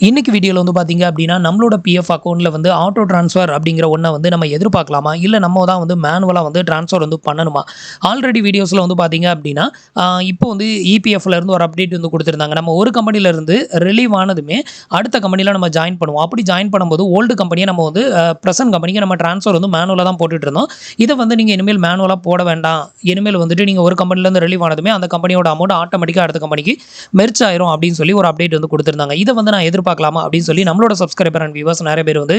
இன்னைக்கு வீடியோல வந்து பாத்தீங்க அப்படின்னா நம்மளோட பிஎஃப் அக்கௌண்ட்ல வந்து ஆட்டோ டிரான்ஸ்ஃபர் அப்படிங்கிற ஒன்றை வந்து நம்ம எதிர்பார்க்கலாமா இல்லை நம்ம தான் வந்து மேனுவலாக வந்து டிரான்ஸ்ஃபர் வந்து பண்ணணுமா? ஆல்ரெடி வீடியோஸில் வந்து பார்த்தீங்க அப்படின்னா இப்போ வந்து இபிஎஃப்ல இருந்து ஒரு அப்டேட் வந்து கொடுத்துருந்தாங்க. நம்ம ஒரு கம்பெனில இருந்து ரிலீவ் ஆனதுமே அடுத்த கம்பெனியில் நம்ம ஜாயின் பண்ணுவோம். அப்படி ஜாயின் பண்ணும்போது ஓல்டு கம்பெனியை நம்ம வந்து ப்ரெசன்ட் கம்பெனிக்கு நம்ம டிரான்ஸ்ஃபர் வந்து மேனுவலாக தான் போட்டுட்டு இருந்தோம். இதை வந்து நீங்கள் இனிமேல் மேனுவலாக போட வேண்டாம். இனிமேல் வந்துட்டு நீங்கள் ஒரு கம்பெனிலேருந்து ரிலீவ் ஆனதுமே அந்த கம்பெனியோட அமௌண்ட் ஆட்டோமேட்டிக்காக அடுத்த கம்பெனிக்கு மெர்ச் ஆயிரும் அப்படின்னு சொல்லி ஒரு அப்டேட் வந்து கொடுத்துருந்தாங்க. இதை வந்து நான் எதிர்பார்க்கலாமா அப்படின்னு சொல்லி நம்மளோட சப்ஸ்கிரைபர் அண்ட் வியூவர்ஸ் நிறைய பேர் வந்து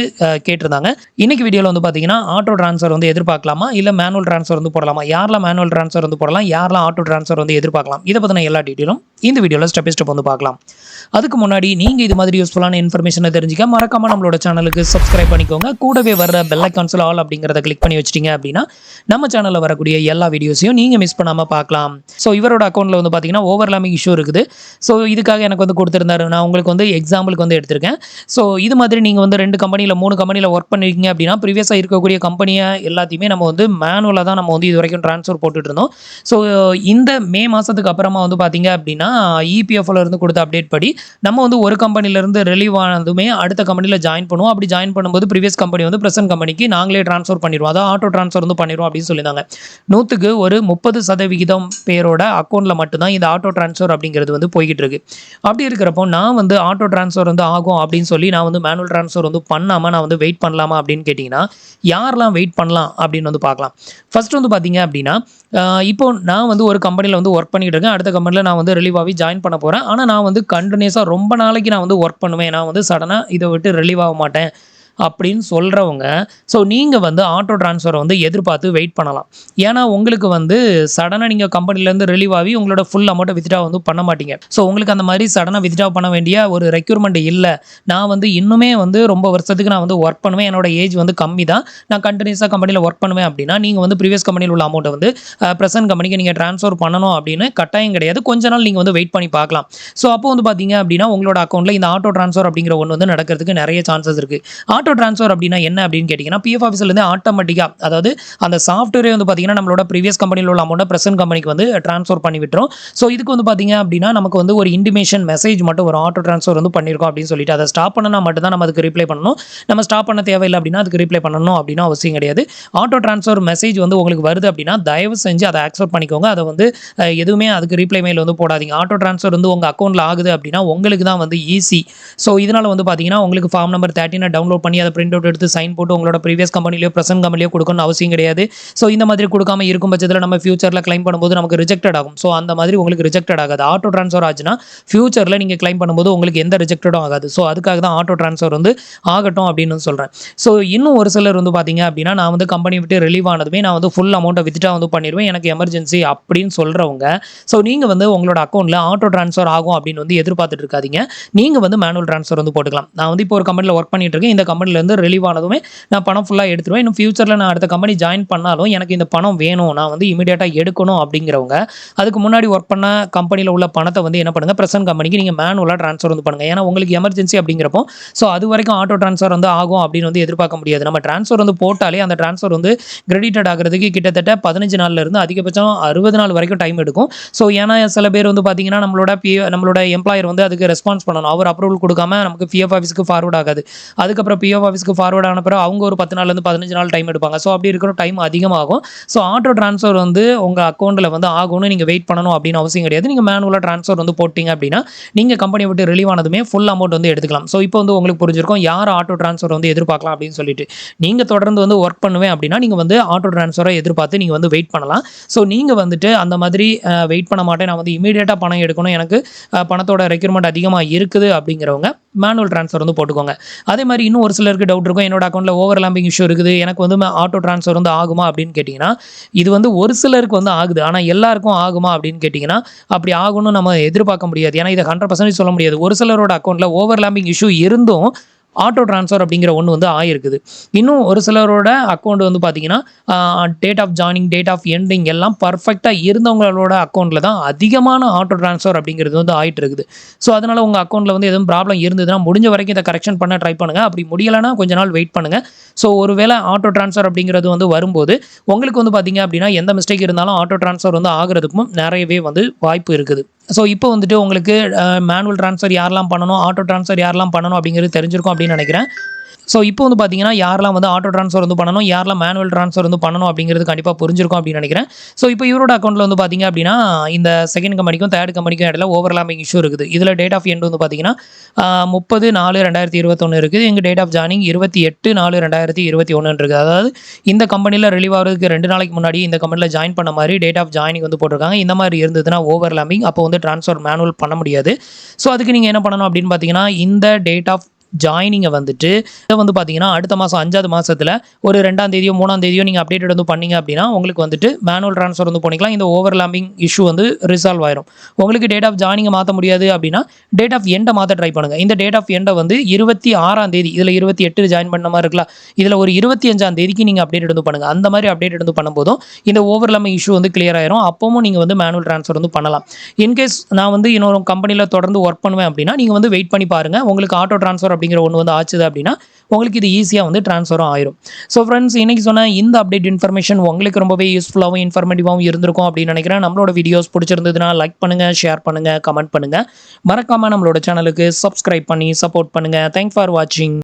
கேட்டிருந்தாங்க. இன்னைக்கு வீடியோவில் வந்து பார்த்தீங்கன்னா ஆட்டோ டிரான்ஸ்ஃபர் வந்து எதிர்பார்க்கலாமா இல்லை மேனுவல் டிரான்ஸ்ஃபர் வந்து போடலாமா, யாரெல்லாம் மேனுவல் டிரான்ஸ்ஃபர் வந்து போடலாம், யாரெல்லாம் ஆட்டோ டிரான்ஸ்ஃபர் வந்து எதிர்பார்க்கலாம், இதை பற்றின எல்லா டீட்டெயிலும் இந்த வீடியோவில் ஸ்டெப் பை ஸ்டெப் வந்து பார்க்கலாம். அதுக்கு முன்னாடி நீங்கள் இது மாதிரி யூஸ்ஃபுல்லான இன்ஃபர்மேஷனை தெரிஞ்சுக்க மறக்காம நம்மளோட சேனலுக்கு சப்ஸ்கிரைப் பண்ணிக்கோங்க. கூடவே வர பெல் ஐகான்ஸ்ல ஆல் அப்படிங்கிறத கிளிக் பண்ணி வச்சிட்டீங்க அப்படின்னா நம்ம சேனலில் வரக்கூடிய எல்லா வீடியோஸையும் நீங்கள் மிஸ் பண்ணாமல் பார்க்கலாம். ஸோ இவரோட அக்கௌண்ட்டில் வந்து பார்த்தீங்கன்னா ஓவர்லாமிங் இஷ்யூ இருக்குது. ஸோ இதுக்காக எனக்கு வந்து கொடுத்துருந்தாரு. நான் உங்களுக்கு வந்து எக்ஸாம்பிளுக்கு வந்து எடுத்திருக்கேன். ஸோ இது மாதிரி நீங்கள் வந்து 2 கம்பெனியில் 3 கம்பெனியில் ஒர்க் பண்ணிருக்கீங்க அப்படின்னா ப்ரீவியஸாக இருக்கக்கூடிய கம்பெனியை எல்லாத்தையுமே நம்ம வந்து மேனுவலாக தான் நம்ம வந்து இது வரைக்கும் ட்ரான்ஸ்ஃபர் போட்டுட்டு இருந்தோம். ஸோ இந்த மே மாதத்துக்கு அப்புறமா வந்து பார்த்தீங்க அப்படின்னா இபிஎஃப்ல இருந்து கொடுத்த அப்டேட் படி நம்ம வந்து ஒரு கம்பெனிலேருந்து ரிலீவ் ஆனதுமே அடுத்த கம்பெனியில் ஜாயின் பண்ணுவோம். அப்படி ஜாயின் பண்ணும்போது ப்ரீவியஸ் கம்பெனி வந்து ப்ரெசென்ட் கம்பெனிக்கு நாங்களே ட்ரான்ஸ்ஃபர் பண்ணிடுவோம். அதாவது ஆட்டோ ட்ரான்ஸ்ஃபர் வந்து பண்ணிடுவோம் அப்படின்னு சொல்லியிருந்தாங்க. 100க்கு ஒரு 30% பேரோட அக்கௌண்ட்டில் மட்டும்தான் இந்த ஆட்டோ ட்ரான்ஸ்ஃபர் அப்படிங்கிறது வந்து போய்கிட்டு இருக்கு. அப்படி இருக்கிறப்போ நான் வந்து ஆட்டோ ட்ரான்ஸ்ஃபர் வந்து ஆகும் அப்படின்னு சொல்லி நான் வந்து மேனுவல் ட்ரான்ஸ்ஃபர் வந்து பண்ணாமல் நான் வந்து வெயிட் பண்ணலாமா அப்படின்னு கேட்டிங்கன்னா யாரெல்லாம் வெயிட் பண்ணலாம் அப்படின்னு வந்து பார்க்கலாம். ஃபர்ஸ்ட் வந்து பார்த்தீங்க அப்படின்னா இப்போ நான் வந்து ஒரு கம்பெனியில் வந்து ஒர்க் பண்ணிட்டு இருக்கேன். அடுத்த கம்பெனியில் நான் வந்து ரிலீவ் ஆகி ஜாயின் பண்ண போகிறேன். ஆனால் நான் வந்து கண்டினியூஸாக ரொம்ப நாளைக்கு நான் வந்து ஒர்க் பண்ணுவேன். நான் வந்து சடனாக இதை விட்டு ரிலீவ் ஆக மாட்டேன் அப்படின்னு சொல்கிறவங்க ஸோ நீங்கள் வந்து ஆட்டோ ட்ரான்ஸ்ஃபரை வந்து எதிர்பார்த்து வெயிட் பண்ணலாம். ஏன்னா உங்களுக்கு வந்து சடனாக நீங்கள் கம்பெனிலேருந்து ரிலீவ் ஆகி உங்களோட ஃபுல் அமௌண்ட்டை வித்ட்ரா வந்து பண்ண மாட்டீங்க. ஸோ உங்களுக்கு அந்த மாதிரி சடனாக வித்ட்ரா பண்ண வேண்டிய ஒரு ரெக்யூர்மெண்ட் இல்லை. நான் வந்து இன்னுமே வந்து ரொம்ப வருஷத்துக்கு நான் வந்து ஒர்க் பண்ணுவேன், என்னோட ஏஜ் வந்து கம்மி தான், நான் கண்டினியூஸாக கம்பெனியில் ஒர்க் பண்ணுவேன் அப்படின்னா நீங்கள் வந்து ப்ரீவியஸ் கம்பெனியில் உள்ள அமௌண்ட்டை வந்து ப்ரெசென்ட் கம்பெனிக்கு நீங்கள் ட்ரான்ஸ்ஃபர் பண்ணணும் அப்படின்னு கட்டாயம் கிடையாது. கொஞ்ச நாள் நீங்கள் வந்து வெயிட் பண்ணி பார்க்கலாம். ஸோ அப்போ வந்து பார்த்தீங்க அப்படின்னா உங்களோட அக்கௌண்ட்டில் இந்த ஆட்டோ ட்ரான்ஸ்ஃபர் அப்படிங்கிற ஒன்று வந்து நடக்கிறதுக்கு நிறைய சான்சஸ் இருக்குது. ஆட்டோ ட்ரான்ஸ்ஃபர் அப்படின்னா என்ன அப்படின்னு கேட்டிங்கன்னா பிஎஃப் ஆஃபீஸ்லேருந்து ஆட்டோமேட்டிக்காக, அதாவது அந்த சாஃப்ட்வேரே வந்து பார்த்தீங்கன்னா நம்மளோட ப்ரீவியஸ் கம்பெனியில் உள்ள அமௌண்ட்டை ப்ரெசென்ட் கம்பெனிக்கு வந்து ட்ரான்ஸ்ஃபர் பண்ணி விட்டுரும். ஸோ இதுக்கு வந்து பார்த்தீங்க அப்படின்னா நமக்கு வந்து ஒரு இன்டிமேஷன் மெசேஜ் மட்டும் ஒரு ஆட்டோ ட்ரான்ஸ்ஃபர் வந்து பண்ணியிருக்கோம் அப்படின்னு சொல்லிட்டு அதை ஸ்டாப் பண்ணனா மட்டும் தான் நம்ம அதுக்கு ரிப்ளை பண்ணணும். நம்ம ஸ்டாப் பண்ண தேவையில்லை அப்படின்னா அதுக்கு ரிப்ளை பண்ணணும் அப்படின்னு அவசியம் கிடையாது. ஆட்டோ ட்ரான்ஸ்ஃபர் மெசேஜ் வந்து உங்களுக்கு வருது அப்படின்னா தயவு செஞ்சு அதை ஆக்செப்ட் பண்ணிக்கோங்க. அதை வந்து எதுவுமே அதுக்கு ரிப்ளை மெயில் வந்து போடாதீங்க. ஆட்டோ ட்ரான்ஸ்ஃபர் வந்து உங்கள் அக்கௌண்ட்டில் ஆகுது அப்படின்னா உங்களுக்கு தான் வந்து ஈஸி. ஸோ இதனால் வந்து பார்த்தீங்கன்னா உங்களுக்கு ஃபார்ம் நம்பர் 13 டவுன்லோட் பண்ணி அதை பிரிண்ட் அவுட் எடுத்து சைன் போட்டு உங்களோட ப்ரீவியஸ் கம்பெனிலையோ ப்ரெசென்ட் கம்பெனிலையோ கொடுக்கணும்னு அவசியம் கிடையாது. ஸோ இந்த மாதிரி கொடுக்காம இருக்கும் பட்சத்தில் நம்ம ஃபியூச்சரில் கிளைம் பண்ணும்போது நமக்கு ரிஜெக்டட் ஆகும். ஸோ அந்த மாதிரி உங்களுக்கு ரிஜெக்டட் ஆகாது. ஆட்டோ ட்ரான்ஸ்ஃபர் ஆச்சுன்னா ஃபியூச்சரில் நீங்கள் கிளைம் பண்ணும்போது உங்களுக்கு எந்த ரிஜெக்டடும் ஆகாது. ஸோ அதுக்காக தான் ஆட்டோ ட்ரான்ஸ்ஃபர் வந்து ஆகட்டும் அப்படின்னு சொல்கிறேன். ஸோ இன்னும் ஒரு சிலர் வந்து பார்த்தீங்க அப்படின்னா நான் வந்து கம்பெனி விட்டு ரிலீவ் ஆனதுமே நான் வந்து ஃபுல் அமௌண்ட்டை வித்ட்ரா வந்து பண்ணிடுவேன், எனக்கு எமர்ஜென்சி அப்படின்னு சொல்கிறவங்க ஸோ நீங்கள் வந்து உங்களோட அக்கௌண்ட்டில் ஆட்டோ ட்ரான்ஸ்ஃபர் ஆகும் அப்படின்னு வந்து எதிர்பார்த்துட்டு இருக்காதீங்க. நீங்கள் வந்து மேனுவல் ட்ரான்ஸ்ஃபர் வந்து போட்டுக்கலாம். நான் வந்து இப்போ ஒரு கம்பெனியில் ஒர்க் பண்ணிட்டு இருக்கேன். இந்த கம்பெனிலேருந்து ரிலீவ் ஆனதுமே நான் பணம் ஃபுல்லாக எடுத்துருவேன். இன்னும் ஃபியூச்சரில் நான் அடுத்த கம்பெனி ஜாயின் பண்ணாலும் எனக்கு இந்த பணம் வேணும், நான் வந்து இமீடியட்டாக எடுக்கணும் அப்படிங்கிறவங்க அதுக்கு முன்னாடி ஒர்க் பண்ண கம்பெனியில் உள்ள பணத்தை வந்து என்ன பண்ணுங்கள், ப்ரெசென்ட் கம்பெனிக்கு நீங்கள் மேனுவலாக ட்ரான்ஸ்ஃபர் வந்து பண்ணுங்கள். ஏன்னா உங்களுக்கு எமர்ஜென்சி அப்படிங்கிறப்போ ஸோ அது வரைக்கும் ஆட்டோ ட்ரான்ஸ்ஃபர் வந்து ஆகும் அப்படின்னு வந்து எதிர்பார்க்க முடியாது. நம்ம ட்ரான்ஸ்ஃபர் வந்து போட்டாலே அந்த ட்ரான்ஸ்ஃபர் வந்து கிரெடிட்டட் ஆகிறதுக்கு கிட்டத்தட்ட 15 நாள்லேருந்து அதிகபட்சம் 60 நாள் வரைக்கும் டைம் எடுக்கும். ஸோ ஏன்னா சில பேர் வந்து பார்த்தீங்கன்னா நம்மளோட எம்ப்ளாயர் வந்து அதுக்கு ரெஸ்பான்ஸ் பண்ணணும். அவர் அப்ரூவல் கொடுக்காம நமக்கு பிஎஃப் ஆஃபீஸ்க்கு ஃபார்வர்ட் ஆகாது. அதுக்கப்புறம் பிஎஃப் ஆஃபீஸ்க்கு ஃபார்வர்ட் ஆன பிறகு அவங்க ஒரு 10 நாள்லேருந்து 15 நாள் டைம் எடுப்பாங்க. ஸோ அப்படி இருக்கிற டைம் அதிகமாகும். ஸோ ஆட்டோ ட்ரான்ஸ்ஃபர் வந்து உங்கள் அக்கௌண்ட்டில் வந்து ஆகும்னு நீங்கள் வெயிட் பண்ணணும் அப்படின்னு அவசியம் கிடையாது. நீங்கள் மேனுவலாக ட்ரான்ஸ்ஃபர் வந்து போட்டிங்க அப்படின்னா நீங்கள் கம்பெனியை விட்டு ரிலீவ் ஆனதுமே ஃபுல் அமௌண்ட் வந்து எடுத்துக்கலாம். ஸோ இப்போ வந்து உங்களுக்கு புரிஞ்சிருக்கும் யார் ஆட்டோ ட்ரான்ஸ்ஃபர் வந்து எதிர்பார்க்கலாம் அப்படின்னு சொல்லிட்டு. நீங்கள் தொடர்ந்து வந்து ஒர்க் பண்ணுவேன் அப்படின்னா நீங்கள் வந்து ஆட்டோ ட்ரான்ஸ்ஃபரை எதிர்பார்த்து நீங்கள் வந்து வெயிட் பண்ணலாம். ஸோ நீங்கள் வந்துட்டு அந்த மாதிரி வெயிட் பண்ண மாட்டேன், நான் வந்து இமீடியட்டாக பணம் எடுக்கணும், எனக்கு பணத்தோட ரெக்யூர்மெண்ட் அதிகமாக இருக்குது அப்படிங்கிறவங்க மேனுவல் ட்ரான்ஸ்ஃபர் வந்து போட்டுக்கோங்க. அதே மாதிரி இன்னும் ஒரு சிலருக்கு டவுட் இருக்கும், என்னோட அக்கௌண்ட்டில் ஓவர்லாம்பிங் இஷ்யூ இருக்குது, எனக்கு வந்து ஆட்டோ ட்ரான்ஸ்ஃபர் வந்து ஆகுமா அப்படின்னு கேட்டிங்கன்னா இது வந்து ஒரு சிலருக்கு வந்து ஆகுது. ஆனால் எல்லாருக்கும் ஆகுமா அப்படின்னு கேட்டிங்கன்னா அப்படி ஆகும்னு நம்ம எதிர்பார்க்க முடியாது. ஏன்னா இதை 100% சொல்ல முடியாது. ஒரு சிலரோட அக்கௌண்ட்டில் ஓவர்லாம்பிங் இஷ்யூ இருந்தும் ஆட்டோ ட்ரான்ஸ்ஃபர் அப்படிங்கிற ஒன்று வந்து ஆயிருக்குது. இன்னும் ஒரு சிலரோட அக்கௌண்ட் வந்து பார்த்தீங்கன்னா, date of joining, date of ending எல்லாம் பர்ஃபெக்ட்டா இருந்தவங்களோட அக்கௌண்ட்ல தான் அதிகமான ஆட்டோ ட்ரான்ஸ்ஃபர் அப்படிங்கிறது வந்து ஆயிட்டு இருக்குது. ஸோ, அதனால உங்க அக்கௌண்ட்ல வந்து எதுவும் ப்ராப்ளம் இருந்ததுன்னா, முடிஞ்ச வரைக்கும் இத கரெக்ஷன் பண்ண ட்ரை பண்ணுங்க. அப்படி முடியலன்னா கொஞ்ச நாள் வெயிட் பண்ணுங்க. ஸோ, ஒருவேளை ஆட்டோ ட்ரான்ஸ்ஃபர் அப்படிங்கிறது வந்து வரும்போது, உங்களுக்கு வந்து பார்த்தீங்க அப்படின்னா, எந்த மிஸ்டேக் இருந்தாலும் ஆட்டோ ட்ரான்ஸ்ஃபர் வந்து ஆகுறதுக்கும் நெறையவே வந்து வாய்ப்பு இருக்குது. ஸோ, இப்போ வந்துட்டு உங்களுக்கு மேனுவல் ட்ரான்ஸ்ஃபர் யாரெல்லாம் பண்ணணும், ஆட்டோ ட்ரான்ஸ்ஃபர் யாரெல்லாம் பண்ணணும் அப்படிங்கிறது தெரிஞ்சிருக்கும் அப்படின்னு நெனைக்கிறேன். ஸோ, இப்போ வந்து பார்த்தீங்கன்னா, யாரெல்லாம் வந்து ஆட்டோ ட்ரான்ஸ்ஃபர் வந்து பண்ணணும், யாரெல்லாம் மேனுவல் ட்ரான்ஸ்ஃபர் வந்து பண்ணணும் அப்படிங்கிறது கண்டிப்பா புரிஞ்சிருக்கும் அப்படின்னு நெனைக்கிறேன். ஸோ, இப்போ இவரோட அக்கவுண்ட்ல வந்து பார்த்தீங்க அப்படின்னா, இந்த 2ண்ட் கம்பெனிக்கும் 3ர்ட் கம்பெனிக்கும் இடையில ஓவர்லாப்பிங் இஷ்யூ இருக்குது. இதில டேட் ஆஃப் எண்ட் வந்து பார்த்தீங்கன்னா, 30/4/2021 இருக்குது. எங்க டேட் ஆஃப் ஜாயினிங் 28/4/2021 இருக்குது. அதாவது இந்த கம்பெனில ரிலீவ் ஆகுறதுக்கு 2 நாளைக்கு முன்னாடி இந்த கம்பெனில ஜாயின் பண்ண மாரி டேட் ஆஃப் ஜாயினிங் வந்து போட்டிருக்காங்க. இந்த மாரி இருந்ததுன்னா ஓவர்லாப்பிங் அப்போ வந்து ட்ரான்ஸ்ஃபர் மேனுவல் பண்ண முடியாது. ஸோ, அதுக்கு நீங்க என்ன பண்ணணும் அப்படின்னு பார்த்தீங்கன்னா, இந்த டேட் ஆஃப் ஜாயினிங்க வந்துட்டு இத வந்து பார்த்தீங்கன்னா, அடுத்த மாசம் 5வது மாசத்துல ஒரு 2ஆம் தேதியோ, 3ஆம் தேதியோ நீங்க அப்டேட்டட் வந்து பண்ணீங்க அப்படின்னா, உங்களுக்கு வந்துட்டு மேனுவல் ட்ரான்ஸ்ஃபர் வந்து பண்ணிக்கலாம். இந்த ஓவர்லாப்பிங் இஷ்யூ வந்து ரிசால்வ் ஆயிரும். உங்களுக்கு டேட் ஆஃப் ஜாயினிங்க மாத்த முடியாது அப்படின்னா, டேட் ஆஃப் எண்ட மாத்த ட்ரை பண்ணுங்க. இந்த டேட் ஆஃப் எண்ட வந்து 26ஆம் தேதி, இதுல 28 ஜாயின் பண்ண மாரி இருக்கலாம். இதுல ஒரு 25ஆம் தேதிக்கு நீங்க அப்டேட்டட் வந்து பண்ணுங்க. அந்த மாரி அப்டேட்டட் வந்து பண்ணும்போதும், இந்த ஓவர்லாப்பிங் இஷ்யூ வந்து கிளியர் ஆயிரும். அப்பவும் நீங்க வந்து மேனுவல் ட்ரான்ஸ்ஃபர் வந்து பண்ணலாம். இன்கேஸ் நான் வந்து இன்னொரு கம்பெனில தொடர்ந்து வொர்க் பண்ணுவேன் அப்படின்னா, நீங்க வந்து வெயிட் பண்ணி பாருங்க. உங்களுக்கு ஆட்டோ ட்ரான்ஸ்ஃபர் அப்படிங்கிற ஒண்ணு வந்து ஆச்சுது அப்படின்னா, உங்களுக்கு இது ஈஸியா வந்து ட்ரான்ஸ்ஃபரும் ஆயிரும். ஸோ ஃபிரெண்ட்ஸ், இன்னைக்கு சொன்ன இந்த அப்டேட் இன்ஃபர்மேஷன் உங்களுக்கு ரொம்பவே யூஸ்ஃபுல்லாவும், இன்ஃபர்மேட்டிவாவும் இருந்திருக்கும் அப்படின்னு நினைக்கிறேன். நம்மளோட வீடியோஸ் பிடிச்சிருந்ததுன்னா லைக் பண்ணுங்க, ஷேர் பண்ணுங்க, கமெண்ட் பண்ணுங்க. மறக்காம நம்மளோட சேனலுக்கு சப்ஸ்கிரைப் பண்ணி சப்போர்ட் பண்ணுங்க. தேங்க்ஸ் ஃபார் வாட்சிங்.